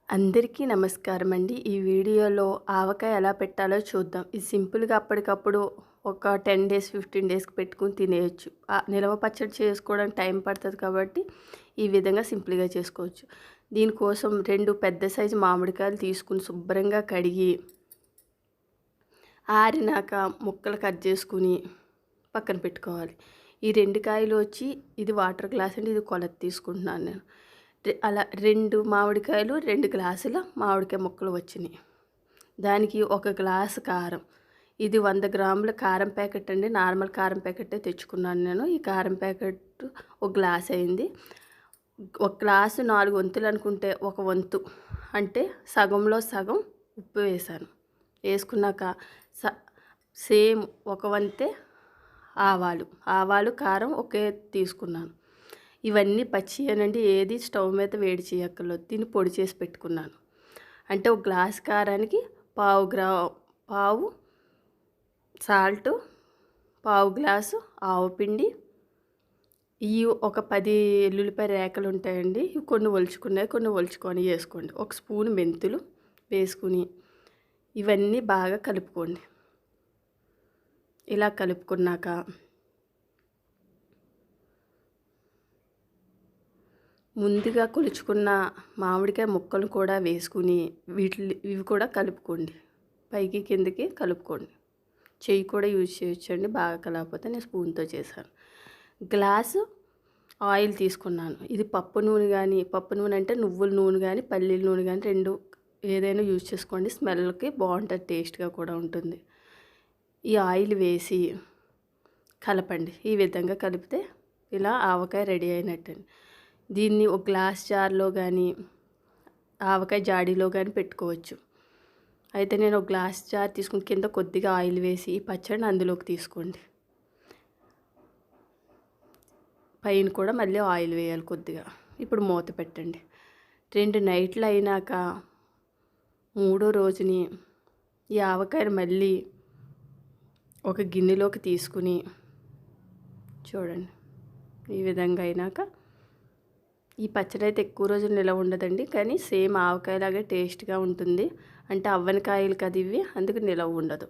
అందరికీ నమస్కారం అండి. ఈ వీడియోలో ఆవకాయ ఎలా పెట్టాలో చూద్దాం. ఇది సింపుల్‌గా అప్పటికప్పుడు ఒక 10 డేస్, 15 డేస్‌కి పెట్టుకొని తినేయొచ్చు. నిలవ పచ్చడి చేసుకోవడానికి టైం పడతది కాబట్టి ఈ విధంగా సింపుల్‌గా చేసుకోవచ్చు. దీనికోసం 2 పెద్ద సైజు మామిడికాయలు తీసుకొని శుభ్రంగా కడిగి ఆరినాక ముక్కలు కట్ చేసుకొని పక్కన పెట్టుకోవాలి. ఈ 2 కాయలు వచ్చి ఇది వాటర్ గ్లాస్ అండి. ఇది కొలత తీసుకుంటున్నాను నేను. అలా 2 మామిడికాయలు 2 గ్లాసుల మామిడికాయ ముక్కలు వచ్చినాయి. దానికి 1 గ్లాసు కారం. ఇది 100 గ్రాముల కారం ప్యాకెట్ అండి. నార్మల్ కారం ప్యాకెటే తెచ్చుకున్నాను నేను. ఈ కారం ప్యాకెట్ 1 గ్లాస్ అయింది. 1 గ్లాసు 4 వంతులు అనుకుంటే 1 వంతు అంటే సగంలో సగం ఉప్పు వేసాను. వేసుకున్నాక సేమ్ 1 వంతే ఆవాలు కారం ఒకే తీసుకున్నాను. ఇవన్నీ పచ్చియేనండి. ఏది స్టవ్ మీద వేడి చేయక్కర్లేదు. దీన్ని పొడి చేసి పెట్టుకున్నాను. అంటే 1 గ్లాస్ కారానికి పావు సాల్టు, పావు గ్లాసు ఆవపిండి, ఇవి ఒక 10 ఎల్లుల్లిపాయ రేకలు ఉంటాయండి. ఇవి కొన్ని ఒలుచుకున్నాయి, కొన్ని ఒలుచుకొని వేసుకోండి. 1 స్పూన్ మెంతులు వేసుకుని ఇవన్నీ బాగా కలుపుకోండి. ఇలా కలుపుకున్నాక ముందుగా కొలుచుకున్న మామిడికాయ ముక్కలు కూడా వేసుకుని ఇవి కూడా కలుపుకోండి. పైకి కిందకి కలుపుకోండి. చెయ్యి కూడా యూజ్ చేయొచ్చండి. బాగా కలపకపోతే నేను స్పూన్తో చేశాను. గ్లాసు ఆయిల్ తీసుకున్నాను. ఇది పప్పు నూనె అంటే నువ్వుల నూనె కానీ పల్లీల నూనె కానీ 2 ఏదైనా యూజ్ చేసుకోండి. స్మెల్కి బాగుంటుంది, టేస్ట్గా కూడా ఉంటుంది. ఈ ఆయిల్ వేసి కలపండి. ఈ విధంగా కలిపితే ఇలా ఆవకాయ రెడీ అయినట్టండి. దీన్ని 1 గ్లాస్ జార్లో కానీ ఆవకాయ జాడీలో కానీ పెట్టుకోవచ్చు. అయితే నేను 1 గ్లాస్ జార్ తీసుకుని కింద కొద్దిగా ఆయిల్ వేసి ఈ పచ్చడిని అందులోకి తీసుకోండి. పైన కూడా మళ్ళీ ఆయిల్ వేయాలి కొద్దిగా. ఇప్పుడు మూత పెట్టండి. 2 నైట్లు అయినాక 3వ రోజుని ఈ ఆవకాయను మళ్ళీ ఒక గిన్నెలోకి తీసుకుని చూడండి. ఈ విధంగా అయినాక ఈ పచ్చడి అయితే ఎక్కువ రోజులు నిలవ ఉండదండి. కానీ సేమ్ ఆవకాయలాగే టేస్ట్గా ఉంటుంది. అంటే అవ్వని కాయలు కదా ఇవి, అందుకు నిలవ ఉండదు.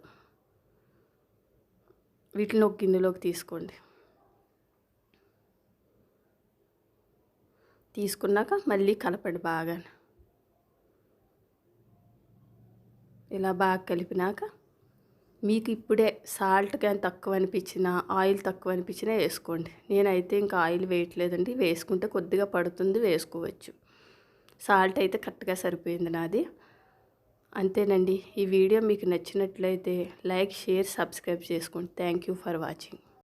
వీటిని ఒక గిన్నెలోకి తీసుకోండి. తీసుకున్నాక మళ్ళీ కలపండి బాగా. ఇలా బాగా కలిపినాక మీకు ఇప్పుడే సాల్ట్ కానీ తక్కువ అనిపించినా ఆయిల్ తక్కువ అనిపించినా వేసుకోండి. నేనైతే ఇంకా ఆయిల్ వేయట్లేదండి. వేసుకుంటే కొద్దిగా పడుతుంది, వేసుకోవచ్చు. సాల్ట్ అయితే కరెక్ట్గా సరిపోయింది నాది. అంతేనండి. ఈ వీడియో మీకు నచ్చినట్లయితే లైక్, షేర్, సబ్స్క్రైబ్ చేసుకోండి. Thank you for watching.